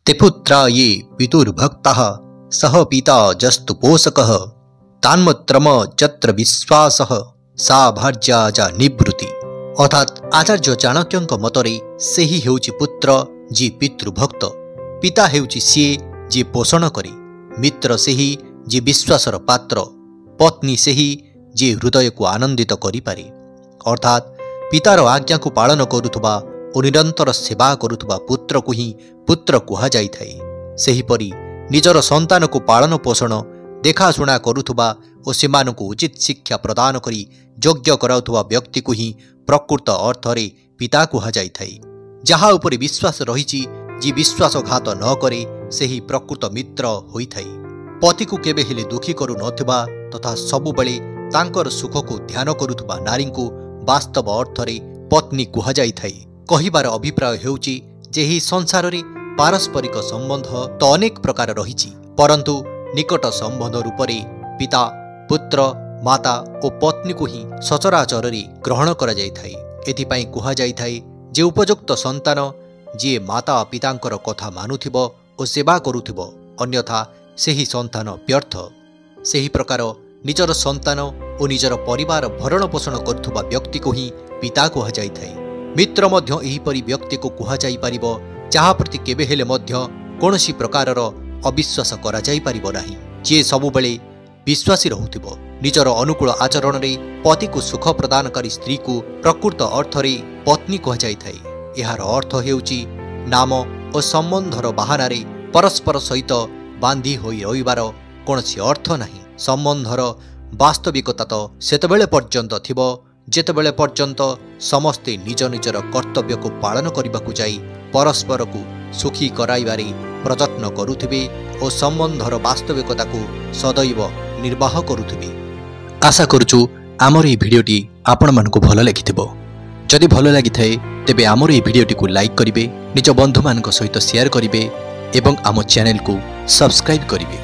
ते पुत्रा ये पितुर्भक्तः सह पिता जस्तु पोषकः तान्मत्रम चत्र विश्वासः सा भार्या जा निवृत्ति। अर्थात आचार्य चाणक्यଙ୍କ मतरे ସେହି ହେଉଛି ପୁତ୍ର ଯିଏ ପିତୃଭକ୍ତ, ପିତା ହେଉଛି ସିଏ ଯିଏ ପୋଷଣ କରେ, ମିତ୍ର ସେହି ଯିଏ ବିଶ୍ୱାସର ପାତ୍ର, ପତ୍ନୀ ସେହି ଯିଏ ହୃଦୟକୁ ଆନନ୍ଦିତ କରିପାରେ। ଅର୍ଥାତ୍ ପିତାର ଆଜ୍ଞାକୁ ପାଳନ କରୁଥିବା ଓ ନିରନ୍ତର ସେବା କରୁଥିବା ପୁତ୍ରକୁ ହିଁ ପୁତ୍ର କୁହାଯାଇଥାଏ। ସେହିପରି ନିଜର ସନ୍ତାନକୁ ପାଳନ ପୋଷଣ ଦେଖାଶୁଣା କରୁଥିବା ଓ ସେମାନଙ୍କୁ ଉଚିତ ଶିକ୍ଷା ପ୍ରଦାନ କରି ଯୋଗ୍ୟ କରାଉଥିବା ବ୍ୟକ୍ତିକୁ ହିଁ ପ୍ରକୃତ ଅର୍ଥରେ ପିତା କୁହାଯାଇଥାଏ। ଯାହା ଉପରେ ବିଶ୍ୱାସ ରହିଛି, ଯିଏ ବିଶ୍ୱାସଘାତ ନ କରେ ସେହି ପ୍ରକୃତ ମିତ୍ର ହୋଇଥାଏ। ପତିକୁ କେବେ ହେଲେ ଦୁଃଖୀ କରୁନଥିବା ତଥା ସବୁବେଳେ ତାଙ୍କର ସୁଖକୁ ଧ୍ୟାନ କରୁଥିବା ନାରୀଙ୍କୁ ବାସ୍ତବ ଅର୍ଥରେ ପତ୍ନୀ କୁହାଯାଇଥାଏ। କହିବାର ଅଭିପ୍ରାୟ ହେଉଛି ଯେ ଏହି ସଂସାରରେ ପାରସ୍ପରିକ ସମ୍ବନ୍ଧ ତ ଅନେକ ପ୍ରକାର ରହିଛି, ପରନ୍ତୁ ନିକଟ ସମ୍ବନ୍ଧ ରୂପରେ ପିତା, ପୁତ୍ର, ମାତା ଓ ପତ୍ନୀକୁ ହିଁ ସଚରାଚରରେ ଗ୍ରହଣ କରାଯାଇଥାଏ। ଏଥିପାଇଁ କୁହାଯାଇଥାଏ ଯେ ଉପଯୁକ୍ତ ସନ୍ତାନ ଯିଏ ମାତା ପିତାଙ୍କର କଥା ମାନୁଥିବ ଓ ସେବା କରୁଥିବ, ଅନ୍ୟଥା ସେହି ସନ୍ତାନ ବ୍ୟର୍ଥ। ସେହି ପ୍ରକାର ନିଜର ସନ୍ତାନ ଓ ନିଜର ପରିବାର ଭରଣ ପୋଷଣ କରୁଥିବା ବ୍ୟକ୍ତିକୁ ହିଁ ପିତା କୁହାଯାଇଥାଏ। ମିତ୍ର ମଧ୍ୟ ଏହିପରି ବ୍ୟକ୍ତିକୁ କୁହାଯାଇପାରିବ ଯାହା ପ୍ରତି କେବେ ହେଲେ ମଧ୍ୟ କୌଣସି ପ୍ରକାରର ଅବିଶ୍ୱାସ କରାଯାଇପାରିବ ନାହିଁ, ଯିଏ ସବୁବେଳେ ବିଶ୍ୱାସୀ ରହୁଥିବ। ନିଜର ଅନୁକୂଳ ଆଚରଣରେ ପତିକୁ ସୁଖ ପ୍ରଦାନକାରୀ ସ୍ତ୍ରୀକୁ ପ୍ରକୃତ ଅର୍ଥରେ ପତ୍ନୀ କୁହାଯାଇଥାଏ। ଏହାର ଅର୍ଥ ହେଉଛି ନାମ ଓ ସମ୍ବନ୍ଧର ବାହାନାରେ ପରସ୍ପର ସହିତ ବାନ୍ଧି ହୋଇ ରହିବାର କୌଣସି ଅର୍ଥ ନାହିଁ। ସମ୍ବନ୍ଧର ବାସ୍ତବିକତା ତ ସେତେବେଳେ ପର୍ଯ୍ୟନ୍ତ ଥିବ ଯେତେବେଳେ ପର୍ଯ୍ୟନ୍ତ ସମସ୍ତେ ନିଜ ନିଜର କର୍ତ୍ତବ୍ୟକୁ ପାଳନ କରିବାକୁ ଯାଇ ପରସ୍ପରକୁ ସୁଖୀ କରାଇବାରେ ପ୍ରଯତ୍ନ କରୁଥିବେ ଓ ସମ୍ବନ୍ଧର ବାସ୍ତବିକତାକୁ ସଦୈବ ନିର୍ବାହ କରୁଥିବେ। ଆଶା କରୁଛୁ ଆମର ଏହି ଭିଡ଼ିଓଟି ଆପଣମାନଙ୍କୁ ଭଲ ଲାଗିଥିବ। ଯଦି ଭଲ ଲାଗିଥାଏ ତେବେ ଆମର ଏହି ଭିଡ଼ିଓଟିକୁ ଲାଇକ୍ କରିବେ, ନିଜ ବନ୍ଧୁମାନଙ୍କ ସହିତ ସେୟାର କରିବେ ଏବଂ ଆମ ଚ୍ୟାନେଲକୁ ସବସ୍କ୍ରାଇବ୍ କରିବେ।